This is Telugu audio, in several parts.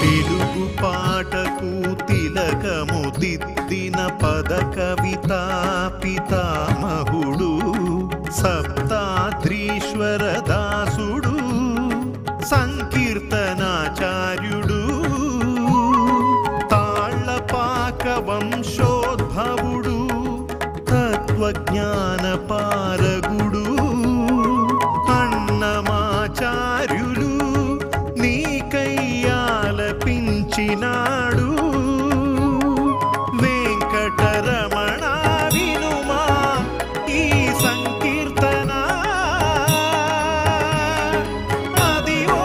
తెలుగు పాటకు తిలకము దిద్దిన పద కవితా పితామహుడు సప్తాద్రీశ్వర దాసుడు సంకీర్తనాచార్యుడు తాళ్లపాక వంశోద్భవుడు తత్వజ్ఞాన పారగుడు అన్నమాచార్యులు నీకయ్యాలపించినాడు వెంకటరమణ వినుమా ఈ సంకీర్తన అదివో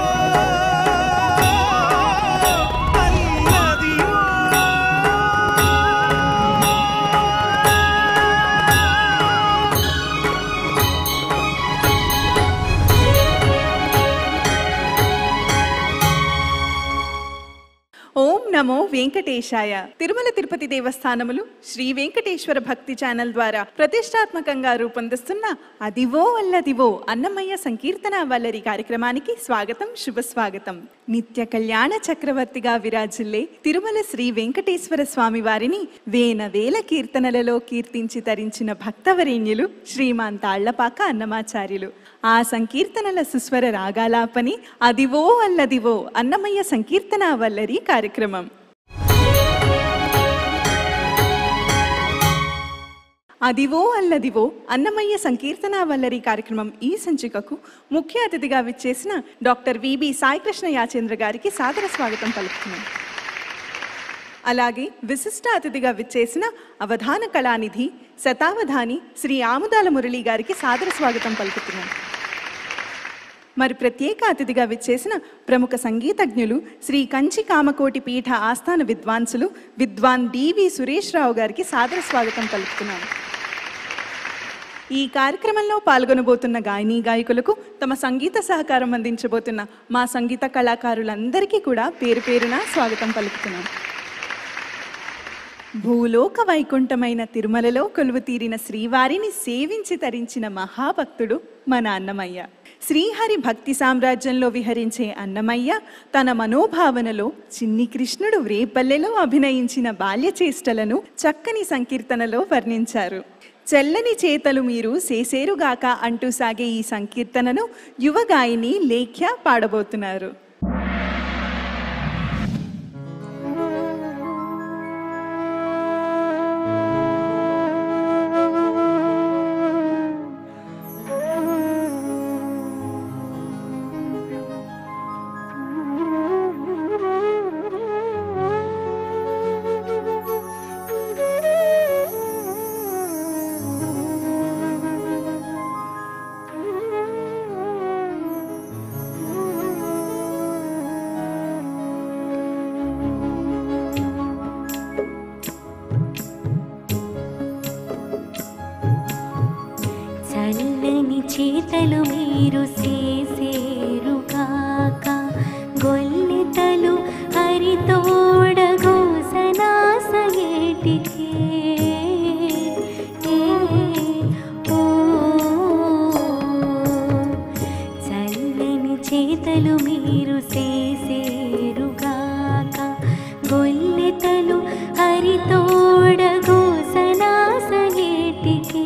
అల్లదివో. ఓం నమో వెంకటేశాయ. తిరుమల తిరుపతి దేవస్థానములు శ్రీ వెంకటేశ్వర భక్తి ఛానల్ ద్వారా ప్రతిష్టాత్మకంగా రూపొందిస్తున్న అదివో అల్లదివో అన్నమయ్య సంకీర్తన వల్లరి కార్యక్రమానికి స్వాగతం, శుభస్వాగతం. నిత్య కళ్యాణ చక్రవర్తిగా విరాజిల్లే తిరుమల శ్రీ వెంకటేశ్వర స్వామి వారిని వేల కీర్తనలలో కీర్తించి తరించిన భక్తవరేణ్యులు శ్రీమాన్ తాళ్లపాక అన్నమాచార్యులు. ఆ సంకీర్తనల సుస్వర రాగాలాపని అదివో అల్లదివో అన్నమయ్య సంకీర్తన వల్లరి కార్యక్రమం. అదివో అల్లదివో అన్నమయ్య సంకీర్తన వల్లరి కార్యక్రమం ఈ సంచికకు ముఖ్య అతిథిగా విచ్చేసిన డాక్టర్ విబి సాయికృష్ణ యాచేంద్ర గారికి సాదర స్వాగతం పలుకుతున్నాం. అలాగే విశిష్ట అతిథిగా విచ్చేసిన అవధాన కళానిధి శతావధాని శ్రీ ఆముదాల మురళి గారికి సాదర స్వాగతం పలుకుతున్నాం. మరి ప్రత్యేక అతిథిగా విచ్చేసిన ప్రముఖ సంగీతజ్ఞులు శ్రీ కంచి కామకోటి పీఠ ఆస్థాన విద్వాంసులు విద్వాన్ డివి సురేష్ రావు గారికి సాదర స్వాగతం పలుకుతున్నాను. ఈ కార్యక్రమంలో పాల్గొనబోతున్న గాయనీ గాయకులకు తమ సంగీత సహకారం అందించబోతున్న మా సంగీత కళాకారులందరికీ కూడా పేరు పేరున స్వాగతం పలుకుతున్నాను. భూలోక వైకుంఠమైన తిరుమలలో కొలువు తీరిన శ్రీవారిని సేవించి తరించిన మహాభక్తుడు మన అన్నమయ్య. శ్రీహరి భక్తి సామ్రాజ్యంలో విహరించే అన్నమయ్య తన మనోభావనలో చిన్ని కృష్ణుడు రేపల్లెలో అభినయించిన బాల్యచేష్టలను చక్కని సంకీర్తనలో వర్ణించారు. చెల్లని చేతలు మీరు సేసేరుగాక అంటూ సాగే ఈ సంకీర్తనను యువ గాయని లేఖ్య పాడబోతున్నారు. చేతలు మీరు సేసేరుగాక గొల్లెతలు హరితోడగోసనాసయేటికే చల్లని చేతలు మీరు సేసేరుగాక గొల్లెతలు హరితోడగోసనాసయేటికే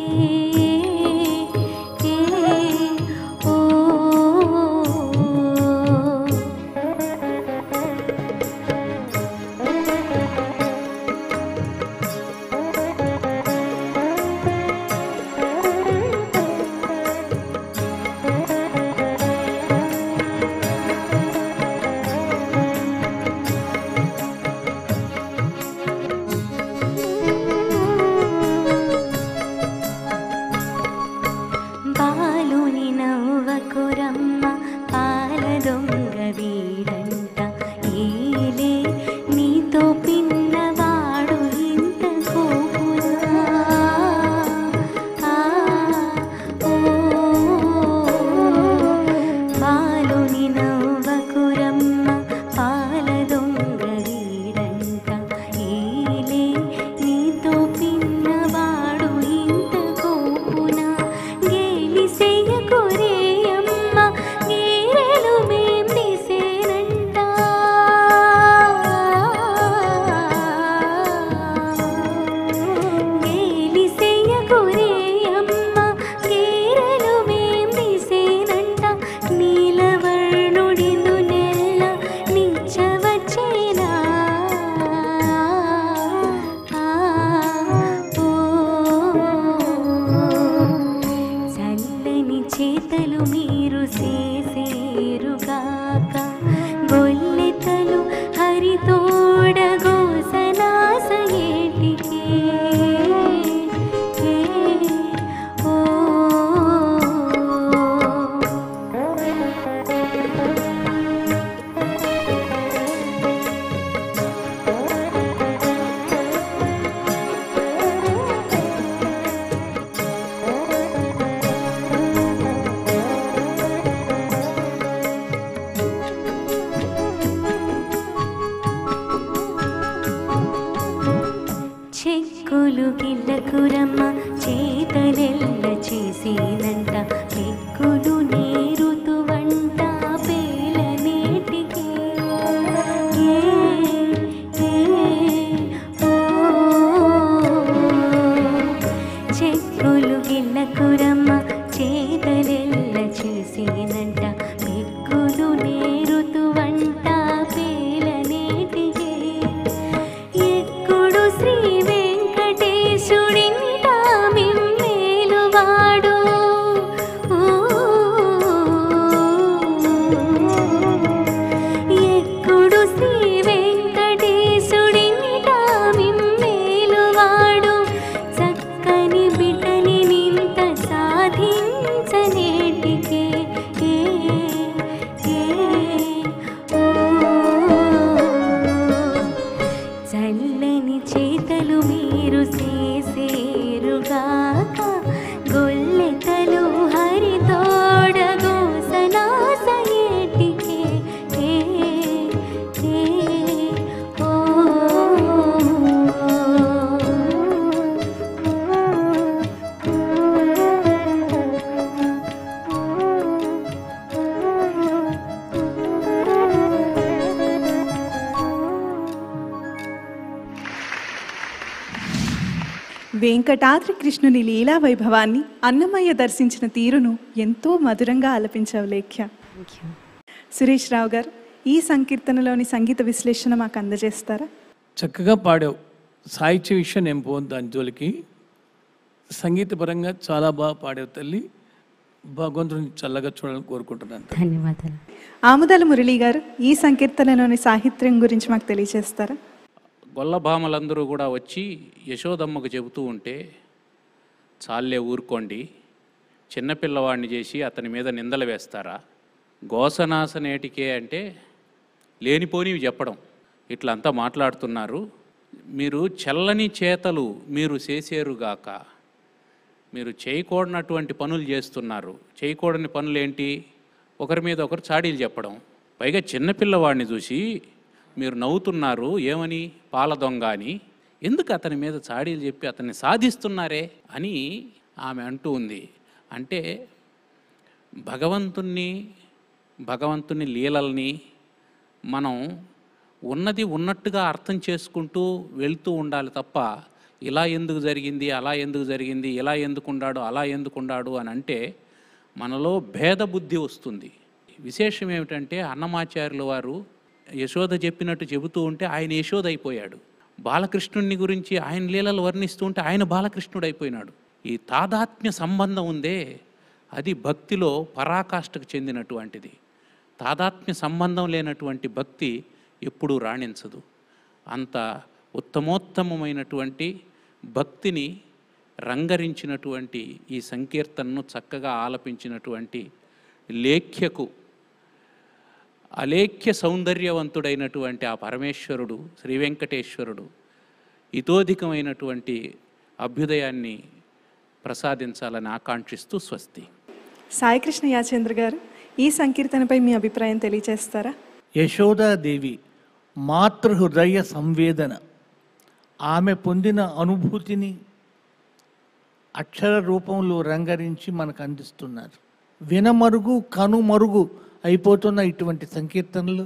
గిల్లకురమ్మ చేతలెల్ల చేసేనంట పెక్కులు నేరుతు వంట పేలనేటికి చెక్కులు గిల్లకురమ్మ చేతలెల్ల చేసేనంట పెక్కులు నేరుతు వంట పేలనేటికి ఎక్కుడు శ్రీ వెంకటేశుడింట మిమ్మేలువాడు ఎక్కుడు శ్రీ వెంకటేశుడింట మిమ్మేలువాడు చక్కని బిడ్డని నింత సాధించనేటికి చల్లని చేతలు మీరు చేసేరుగాక గొల్లెతలు హరితోడగు సనాసయేటికి వెంకటాద్రి కృష్ణుని లీలా వైభవాన్ని అన్నమయ్య దర్శించిన తీరును ఎంతో మధురంగా ఆలపించావు లేఖ్య. సురేష్ రావు గారు, ఈ సంకీర్తనలోని సంగీత విశ్లేషణ మాకు అందజేస్తారా? చక్కగా పాడావు. సాహిత్య విషయం నేను పోను దాని జోలికి. సంగీతపరంగా చాలా బాగా పాడావు తల్లి. భగవంతుని చల్లగా చూడాలని కోరుకుంటున్నాను. ధన్యవాదాలు. ఆముదాల మురళి గారు, ఈ సంకీర్తనలోని సాహిత్యం గురించి మాకు తెలియజేస్తారా? గొల్లభామలందరూ కూడా వచ్చి యశోదమ్మకు చెబుతూ ఉంటే, చాలే ఊరుకోండి, చిన్నపిల్లవాడిని చేసి అతని మీద నిందలు వేస్తారా, గోసనాసనేటికే అంటే లేనిపోనివి చెప్పడం, ఇట్లంతా మాట్లాడుతున్నారు, మీరు చల్లని చేతలు మీరు చేసేరుగాక, మీరు చేయకూడనటువంటి పనులు చేస్తున్నారు. చేయకూడని పనులు ఏంటి? ఒకరి మీద ఒకరు చాడీలు చెప్పడం, పైగా చిన్నపిల్లవాడిని చూసి మీరు నవ్వుతున్నారు. ఏమని? పాల దొంగ అని. ఎందుకు అతని మీద చాడీలు చెప్పి అతన్ని సాధిస్తున్నారే అని ఆమె అంటూ ఉంది. అంటే భగవంతుని లీలల్ని మనం ఉన్నది ఉన్నట్టుగా అర్థం చేసుకుంటూ వెళ్తూ ఉండాలి తప్ప, ఇలా ఎందుకు జరిగింది, అలా ఎందుకు జరిగింది, ఇలా ఎందుకున్నాడు, అలా ఎందుకున్నాడు అని అంటే మనలో భేద బుద్ధి వస్తుంది. విశేషం ఏమిటంటే, అన్నమాచార్యుల వారు యశోద చెప్పినట్టు చెబుతూ ఉంటే ఆయన యశోద అయిపోయాడు. బాలకృష్ణుడిని గురించి ఆయన లీలలు వర్ణిస్తూ ఉంటే ఆయన బాలకృష్ణుడు అయిపోయినాడు. ఈ తాదాత్మ్య సంబంధం ఉందే, అది భక్తిలో పరాకాష్ఠకు చెందినటువంటిది. తాదాత్మ్య సంబంధం లేనటువంటి భక్తి ఎప్పుడూ రాణించదు. అంత ఉత్తమోత్తమమైనటువంటి భక్తిని రంగరించినటువంటి ఈ సంకీర్తనను చక్కగా ఆలపించినటువంటి లేఖ్యకు, అలేఖ్య సౌందర్యవంతుడైనటువంటి ఆ పరమేశ్వరుడు శ్రీ వెంకటేశ్వరుడు ఇతోధికమైనటువంటి అభ్యుదయాన్ని ప్రసాదించాలని ఆకాంక్షిస్తూ స్వస్తి. సాయికృష్ణ యాచేంద్ర గారు, ఈ సంకీర్తనపై మీ అభిప్రాయం తెలియజేస్తారా? యశోదాదేవి మాతృహృదయ సంవేదన, ఆమె పొందిన అనుభూతిని అక్షర రూపంలో రంగరించి మనకు అందిస్తున్నారు. వినమరుగు కనుమరుగు అయిపోతున్న ఇటువంటి సంకీర్తనలు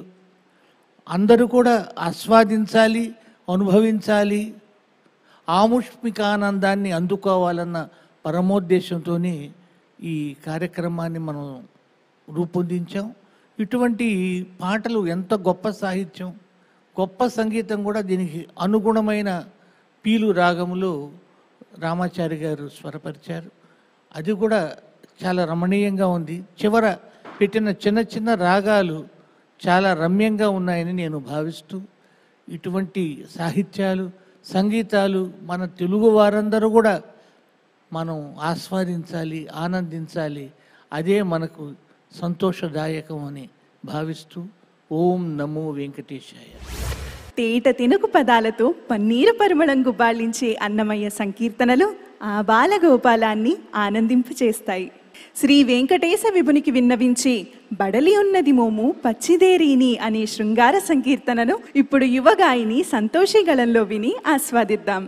అందరూ కూడా ఆస్వాదించాలి, అనుభవించాలి, ఆముష్మికానందాన్ని అందుకోవాలన్న పరమోద్దేశంతో ఈ కార్యక్రమాన్ని మనం రూపొందించాం. ఇటువంటి పాటలు ఎంత గొప్ప సాహిత్యం, గొప్ప సంగీతం కూడా దీనికి అనుగుణమైన పీలు రాగములు రామాచారి గారు స్వరపరిచారు. అది కూడా చాలా రమణీయంగా ఉంది. చివర పెట్టిన చిన్న చిన్న రాగాలు చాలా రమ్యంగా ఉన్నాయని నేను భావిస్తూ, ఇటువంటి సాహిత్యాలు, సంగీతాలు మన తెలుగు వారందరూ కూడా మనం ఆస్వాదించాలి, ఆనందించాలి. అదే మనకు సంతోషదాయకం అని భావిస్తూ ఓం నమో వెంకటేశాయ. తేట తినుకు పదాలతో పన్నీరు పరిమళం గుబాళించే అన్నమయ్య సంకీర్తనలు ఆ బాలగోపాలాన్ని ఆనందింపచేస్తాయి. శ్రీ వెంకటేశ విభునికి విన్నవించి బడలి ఉన్నది మోము పచ్చిదేరీని అనే శృంగార సంకీర్తనను ఇప్పుడు యువగాయిని సంతోషి గళంలో విని ఆస్వాదిద్దాం.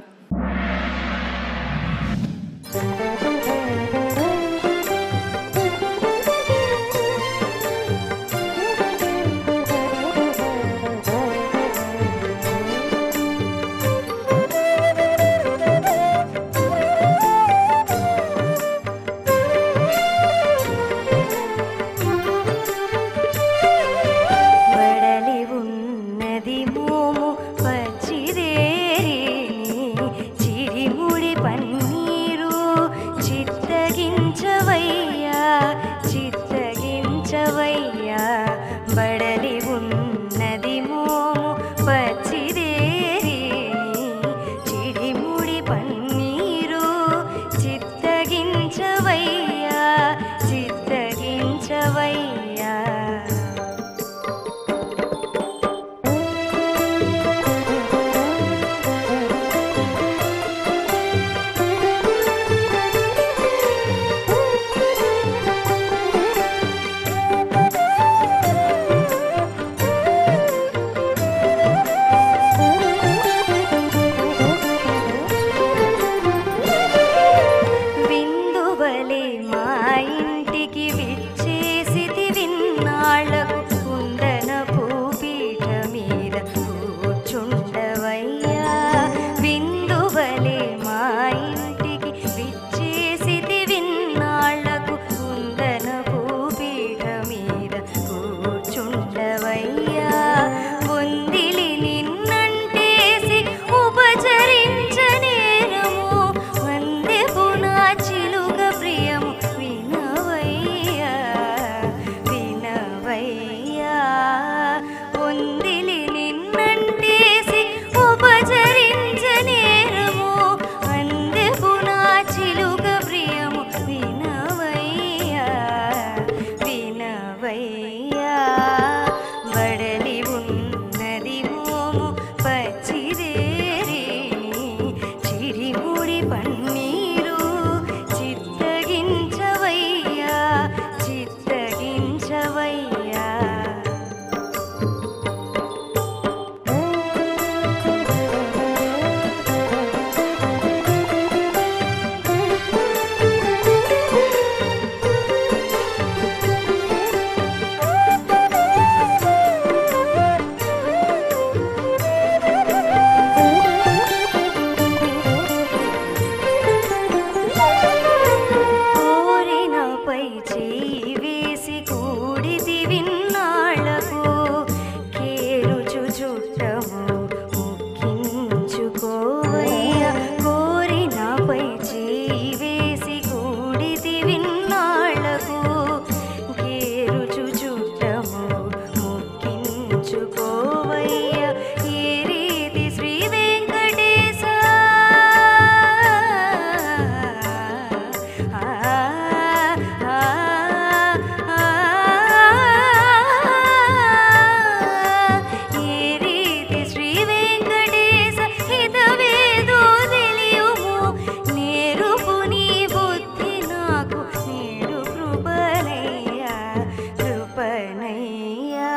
కృపనయ్యా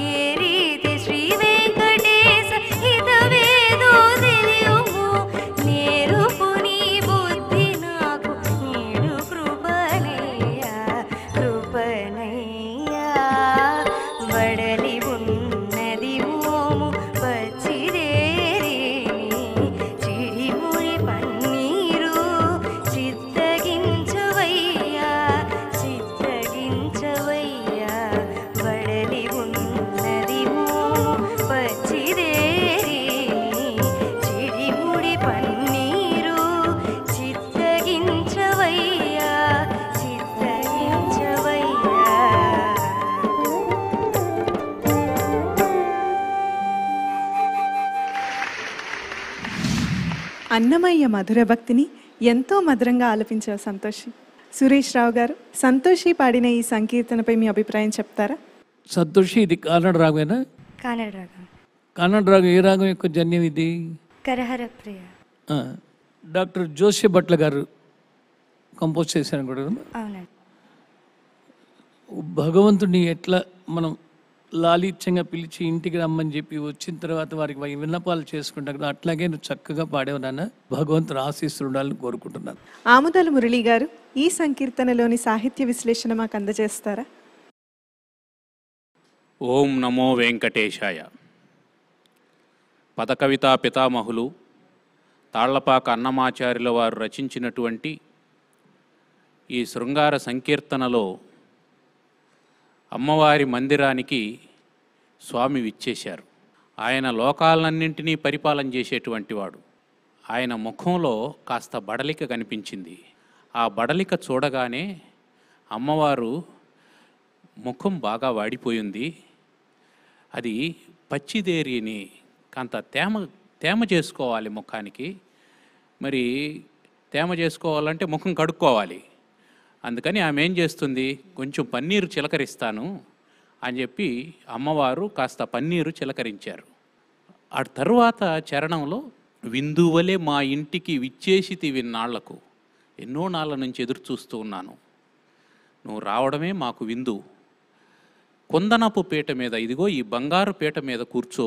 ఏ రీతి శ్రీ వెంకటేశ హితవేదో తెలియుము నేరుపు నీ బుద్ధి నాకు నేడు కృపనయ్యా కృపనయ్యా వడలి ఉన్నది మోము పచ్చిదేరి చిడిముడి పన్నీరు చిత్తగించవయ్యా చిత్తగించవయ్యా వడలి ఉన్నది మోము పచ్చిదేరి చిడిముడి పన్నీరు చిత్తగించవయ్యా చిత్తగించవయ్యా అన్నమయ్య మధుర భక్తిని ఎంతో మధురంగా ఆలపించారు సంతోషి. సురేష్ రావు గారు, సంతోషి పాడిన ఈ సంకీర్తనపై మీ అభిప్రాయం చెప్తారా? సంతోషి, ఇది కన్నడ రాగమేనా? కన్నడ రాగం కన్నడ రాగం. ఏ రాగం యొక్క జన్యం ఇది? కరహర ప్రియ. ఆ, డాక్టర్ జోషి భట్ల గారు కంపోజ్ చేశారు కూడా. అవునండి. భగవంతుడిని ఎట్లా మనం లాలిత్యంగా పిలిచి ఇంటికి రమ్మని చెప్పి వచ్చిన తర్వాత వారికి విన్నపాలు చేసుకుంటాం కదా, అట్లాగే నువ్వు చక్కగా పాడేవు నాన్న. భగవంతుడు ఆశీస్సులు ఉండాలని కోరుకుంటున్నాను. ఆముదాల మురళి గారు, ఈ సంకీర్తనలోని సాహిత్య విశ్లేషణ మాకు అందజేస్తారా? ఓం నమో వెంకటేశాయ. పదకవితా పితామహులు తాళ్లపాక అన్నమాచార్యుల వారు రచించినటువంటి ఈ శృంగార సంకీర్తనలో అమ్మవారి మందిరానికి స్వామి విచ్చేశారు. ఆయన లోకాలన్నింటినీ పరిపాలన చేసేటువంటి వాడు. ఆయన ముఖంలో కాస్త బడలిక కనిపించింది. ఆ బడలిక చూడగానే అమ్మవారు ముఖం బాగా వాడిపోయింది. అది పచ్చిదేరిని కాంత తేమ చేసుకోవాలి ముఖానికి. మరి తేమ చేసుకోవాలంటే ముఖం కడుక్కోవాలి. అందుకని ఆమె ఏం చేస్తుంది, కొంచెం పన్నీరు చిలకరిస్తాను అని చెప్పి అమ్మవారు కాస్త పన్నీరు చిలకరించారు. ఆ తరువాత చరణంలో విందువలే మా ఇంటికి విచ్చేసితి విన్నాళ్లకు, ఎన్నో నాళ్ళ నుంచి ఎదురు చూస్తూ ఉన్నాను, నువ్వు రావడమే మాకు విందు. కొందనపు పీట మీద, ఇదిగో ఈ బంగారు పీట మీద కూర్చో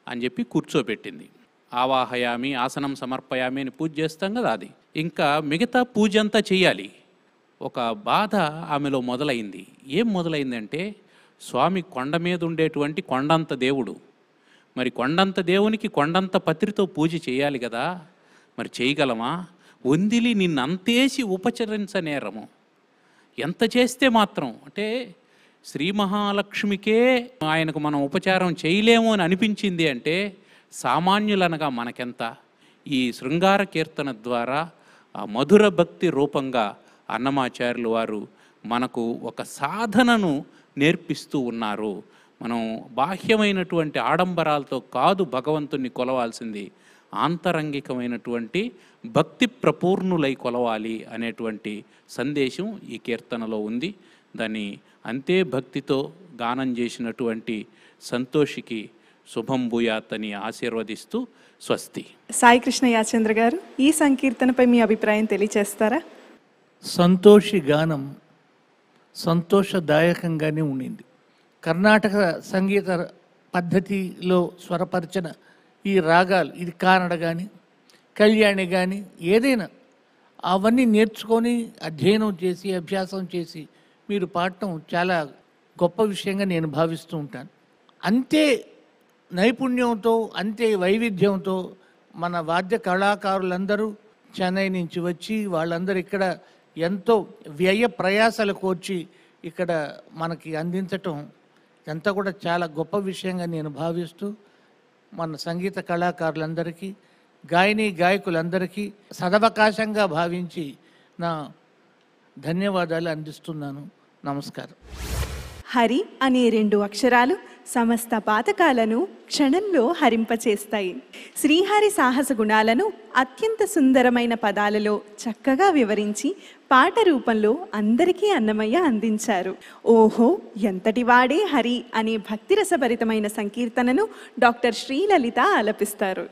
అని చెప్పి కూర్చోబెట్టింది. ఆవాహయామి ఆసనం సమర్పయామి అని పూజ చేస్తాం కదా, అది. ఇంకా మిగతా పూజ అంతా చెయ్యాలి. ఒక బాధ ఆమెలో మొదలైంది. ఏం మొదలైందంటే, స్వామి కొండ మీద ఉండేటువంటి కొండంత దేవుడు. మరి కొండంత దేవునికి కొండంత పత్రితో పూజ చేయాలి కదా, మరి చేయగలమా? వందిలి నిన్నంతేసి ఉపచరించనేరము. ఎంత చేస్తే మాత్రం, అంటే శ్రీ మహాలక్ష్మికే ఆయనకు మనం ఉపచారం చేయలేము అని అనిపించింది అంటే సామాన్యులనగా మనకెంత. ఈ శృంగార కీర్తన ద్వారా ఆ మధుర భక్తి రూపంగా అన్నమాచార్యులు వారు మనకు ఒక సాధనను నేర్పిస్తూ ఉన్నారు. మనం బాహ్యమైనటువంటి ఆడంబరాలతో కాదు భగవంతుణ్ణి కొలవాల్సింది, ఆంతరంగికమైనటువంటి భక్తి ప్రపూర్ణులై కొలవాలి అనేటువంటి సందేశం ఈ కీర్తనలో ఉంది. దాన్ని అంతే భక్తితో గానం చేసినటువంటి సంతోషికి శుభం భూయాత్ అని ఆశీర్వదిస్తూ స్వస్తి. సాయి కృష్ణ యాచంద్ర గారు, ఈ సంకీర్తనపై మీ అభిప్రాయం తెలియచేస్తారా? సంతోషి గానం సంతోషదాయకంగానే ఉండింది. కర్ణాటక సంగీత పద్ధతిలో స్వరపరిచిన ఈ రాగాలు, ఇది కానడ కానీ కళ్యాణి కానీ ఏదైనా, అవన్నీ నేర్చుకొని అధ్యయనం చేసి అభ్యాసం చేసి మీరు పాడటం చాలా గొప్ప విషయంగా నేను భావిస్తూ ఉంటాను. అంతే నైపుణ్యంతో, అంతే వైవిధ్యంతో మన వాద్య కళాకారులందరూ చెన్నై నుంచి వచ్చి వాళ్ళందరూ ఇక్కడ ఎంతో వ్యయ ప్రయాసాలు కోర్చి ఇక్కడ మనకి అందించటం ఎంత కూడా చాలా గొప్ప విషయంగా నేను భావిస్తూ మన సంగీత కళాకారులందరికీ, గాయని గాయకులందరికీ సదవకాశంగా భావించి నా ధన్యవాదాలు అందిస్తున్నాను. నమస్కారం. హరి అనే 2 అక్షరాలు సమస్త పాతకాలను క్షణంలో హరింపచేస్తాయి. శ్రీహరి సాహస గుణాలను అత్యంత సుందరమైన పదాలలో చక్కగా వివరించి పాట రూపంలో అందరికీ అన్నమయ్య అందించారు. ఓహో ఎంతటి వాడే హరి అనే భక్తిరసభరితమైన సంకీర్తనను డాక్టర్ శ్రీలలిత ఆలపిస్తారు.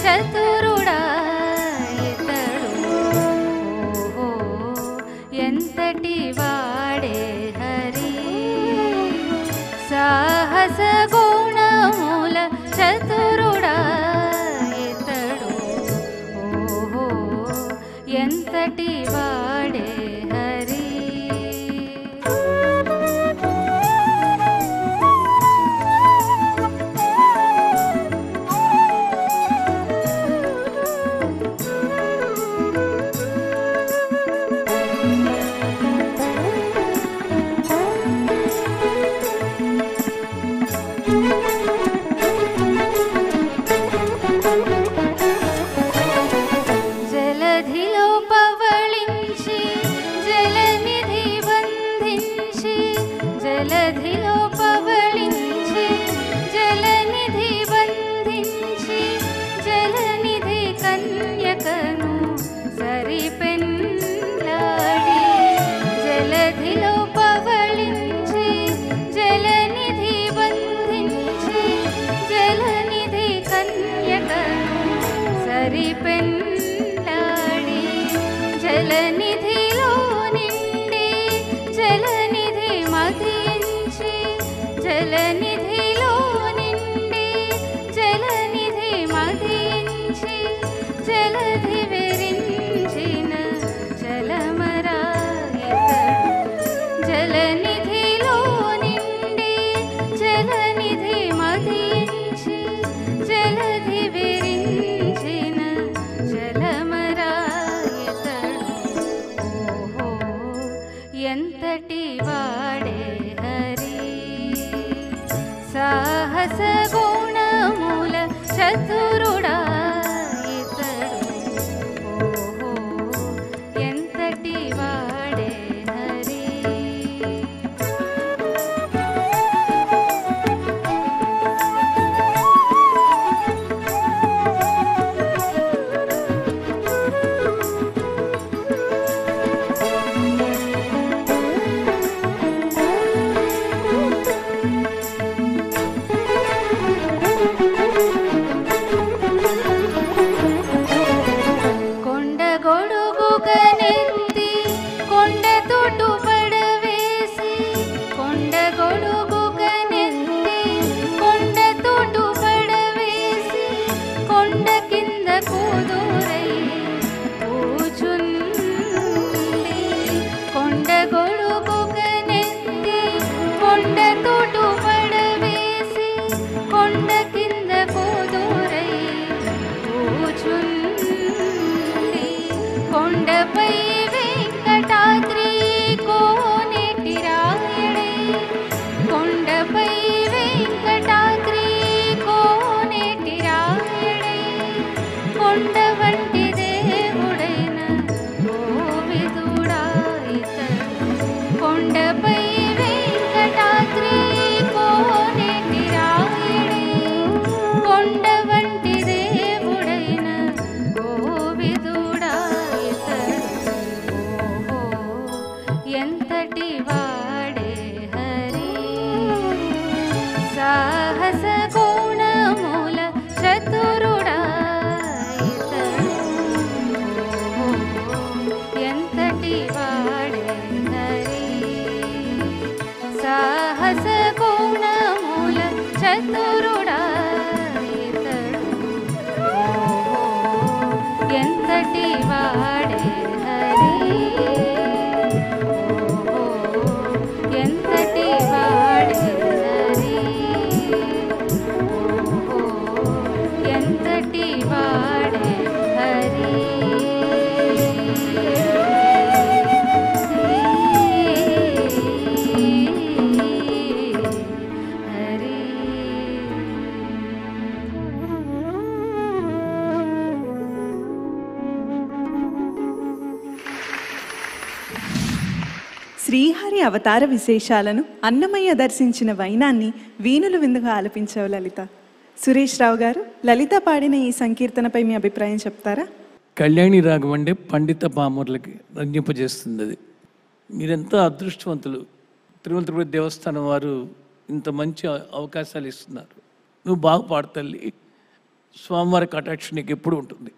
చతురుడా ఇతడు ఓహో ఎంతటి వాడే హరి సాహస గుణముల చతురుడా ఇతడు ఓహో ఎంతటి వాడే హరి జలధిలో పవళించి జలనిధి బంధించి జలధిలో పవళించి జలనిధి బంధించి జలనిధి కన్యకను సరిపెన్లాడి జలధిలో పవళించి జలనిధి బంధించి జలనిధి కన్యకను సరిపెన్లాడి జలనిధిలో నిండి జలనిధి మదించి జలనిధిలో నిండి జలనిధి మదించి జలధి విరించిన జలమరాయితడు జలనిధిలో నిండి జలనిధి మదించి జలధి విరించిన జలమరాయితడు ఓహో ఎంతటి వాడే హరి సాహస గుణముల చతురుడా ఇతడు ఓహో ఎంతటి వాడే హరి కొండ గొడుగుగనెత్తి కొండ తోటు పడవేసి కొండ గొడుగుగనెత్తి కొండ తోటు పడవేసి కొండ కింద కూదురై కూచుంది కొండ గొడుగుగనెత్తి కొండ తోటు పడవేసి కొండ కింద కూదురై కూచుంది కొండపై వెంకటాద్రి కోనేటి రాయడే కొండపై వెంకటాద్రి కోనేటి రాయడే కొండ వంటి దేవుడైన గోవిదుడా ఇతడు కొండపై వెంకటాద్రి కోనేటి రాయడే కొండ వంటి దేవుడైన గోవిదుడా ఇతడు ఓహో ఎంతటి వాడే హరి సాహస గుణముల చతురుడా ఇతడు ఓహో ఎంతటి వాడే హరి సాహస గుణముల చతురుడా ఇతడు ఓహో ఎంతటి వాడే హరి ఓహో ఎంతటి వాడే హరి ఓహో ఎంతటి వాడే హరి శ్రీహరి అవతార విశేషాలను అన్నమయ్య దర్శించిన వైనాన్ని వీణులు విందుగా ఆలపించావు లలిత. సురేష్ రావు గారు, లలిత పాడిన ఈ సంకీర్తనపై మీ అభిప్రాయం చెప్తారా? కళ్యాణి రాగం అంటే పండిత పామరులకి రంజింపజేస్తుంది. అది మీరెంతో అదృష్టవంతులు. తిరుమల తిరుపతి దేవస్థానం వారు ఇంత మంచి అవకాశాలు ఇస్తున్నారు. నువ్వు బాగా పాడతల్లి. స్వామివారి కటాక్ష నీకు ఎప్పుడు ఉంటుంది.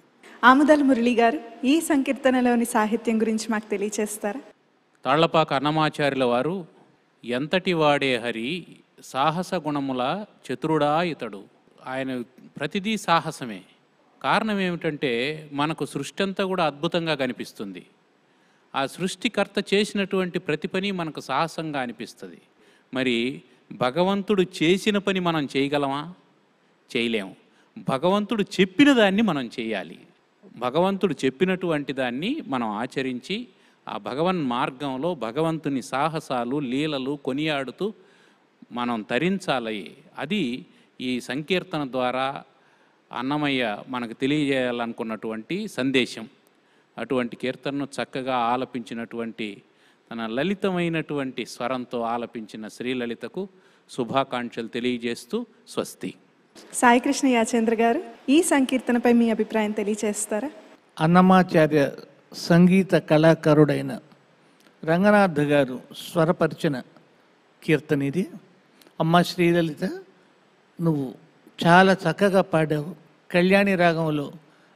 ఆముదాల మురళి గారు, ఈ సంకీర్తనలోని సాహిత్యం గురించి మాకు తెలియచేస్తారా? తాళ్లపాక అన్నమాచార్యుల వారు ఎంతటి వాడే హరి సాహస గుణముల చతురుడా ఇతడు. ఆయన ప్రతిదీ సాహసమే. కారణం ఏమిటంటే మనకు సృష్టి అంతా కూడా అద్భుతంగా కనిపిస్తుంది. ఆ సృష్టికర్త చేసినటువంటి ప్రతి పని మనకు సాహసంగా అనిపిస్తుంది. మరి భగవంతుడు చేసిన పని మనం చేయగలమా? చేయలేము. భగవంతుడు చెప్పిన దాన్ని మనం చేయాలి. భగవంతుడు చెప్పినటువంటి దాన్ని మనం ఆచరించి ఆ భగవన్ మార్గంలో భగవంతుని సాహసాలు లీలలు కొనియాడుతూ మనం తరించాలి. అది ఈ సంకీర్తన ద్వారా అన్నమయ్య మనకు తెలియజేయాలనుకున్నటువంటి సందేశం. అటువంటి కీర్తనను చక్కగా ఆలపించినటువంటి తన లలితమైనటువంటి స్వరంతో ఆలపించిన శ్రీలలితకు శుభాకాంక్షలు తెలియజేస్తూ స్వస్తి. సాయికృష్ణ యాచేంద్ర గారు, ఈ సంకీర్తనపై మీ అభిప్రాయం తెలియచేస్తారా? అన్నమాచార్య సంగీత కళాకారుడైన రంగనాథ్ గారు స్వరపరిచిన కీర్తన ఇది. అమ్మ శ్రీలలిత, నువ్వు చాలా చక్కగా పాడావు. కళ్యాణి రాగంలో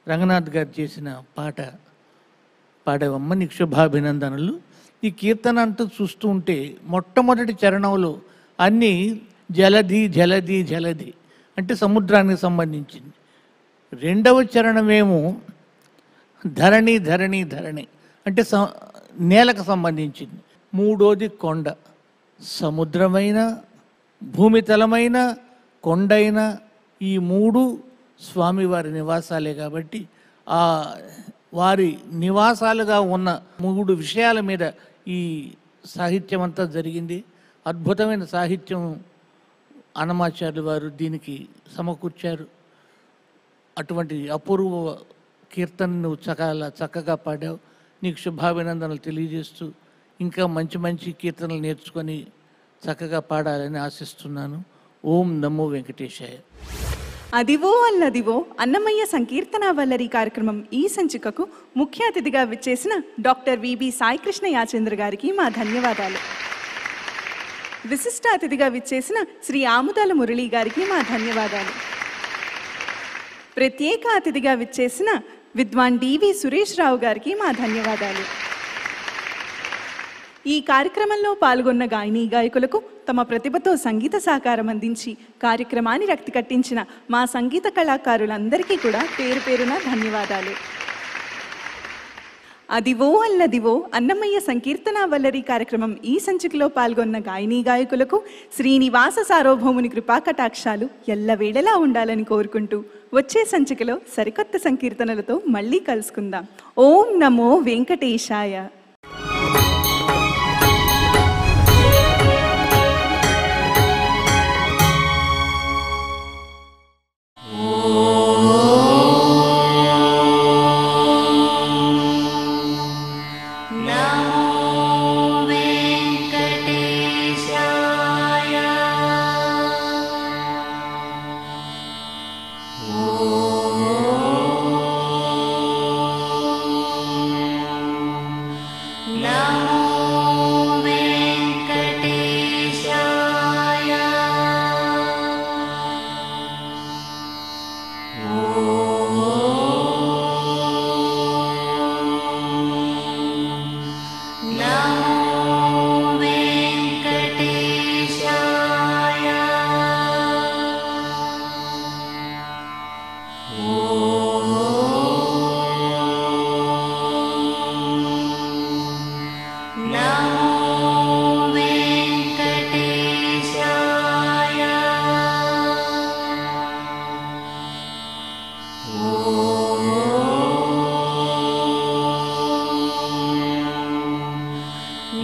రంగనాథ్ గారు చేసిన పాట పాడావమ్మ, నీకు శుభాభినందనలు. ఈ కీర్తన అంటూ చూస్తూ ఉంటే మొట్టమొదటి చరణంలో అన్నీ జలధి జలధి జలధి అంటే సముద్రానికి సంబంధించింది. రెండవ చరణమేమో ధరణి ధరణి ధరణి అంటే నేలకు సంబంధించింది. మూడోది కొండ. సముద్రమైన భూమితలమైన కొండైన ఈ మూడు స్వామివారి నివాసాలే కాబట్టి ఆ వారి నివాసాలుగా ఉన్న మూడు విషయాల మీద ఈ సాహిత్యం అంతా జరిగింది. అద్భుతమైన సాహిత్యం అన్నమాచార్యులు వారు దీనికి సమకూర్చారు. అటువంటి అపూర్వ కీర్తనను చాలా చక్కగా పాడావు. నీకు శుభాభినందనలు తెలియజేస్తూ ఇంకా మంచి మంచి కీర్తనలు నేర్చుకొని చక్కగా పాడాలని ఆశిస్తున్నాను. ఓం నమో వెంకటేశాయ. అదివో అల్లదివో అన్నమయ్య సంకీర్తన వల్లరి కార్యక్రమం ఈ సంచికకు ముఖ్య అతిథిగా విచ్చేసిన డాక్టర్ విబి సాయికృష్ణ యాచేంద్ర గారికి మా ధన్యవాదాలు. విశిష్ట అతిథిగా విచ్చేసిన శ్రీ ఆముదాల మురళి గారికి మా ధన్యవాదాలు. ప్రత్యేక అతిథిగా విచ్చేసిన విద్వాన్ డివి సురేష్ రావు గారికి మా ధన్యవాదాలు. ఈ కార్యక్రమంలో పాల్గొన్న గాయనీ గాయకులకు తమ ప్రతిభతో సంగీత సహకారం అందించి కార్యక్రమాన్ని రక్తి కట్టించిన మా సంగీత కళాకారులందరికీ కూడా పేరు పేరున ధన్యవాదాలు. అదివో అల్లదివో అన్నమయ్య సంకీర్తన వల్లరి కార్యక్రమం ఈ సంచికలో పాల్గొన్న గాయనీ గాయకులకు శ్రీనివాస సార్వభౌముని కృపా కటాక్షాలు ఎల్లవేళలా ఉండాలని కోరుకుంటూ వచ్చే సంచికలో సరికొత్త సంకీర్తనలతో మళ్ళీ కలుసుకుందాం. ఓం నమో వెంకటేశాయ.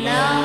Now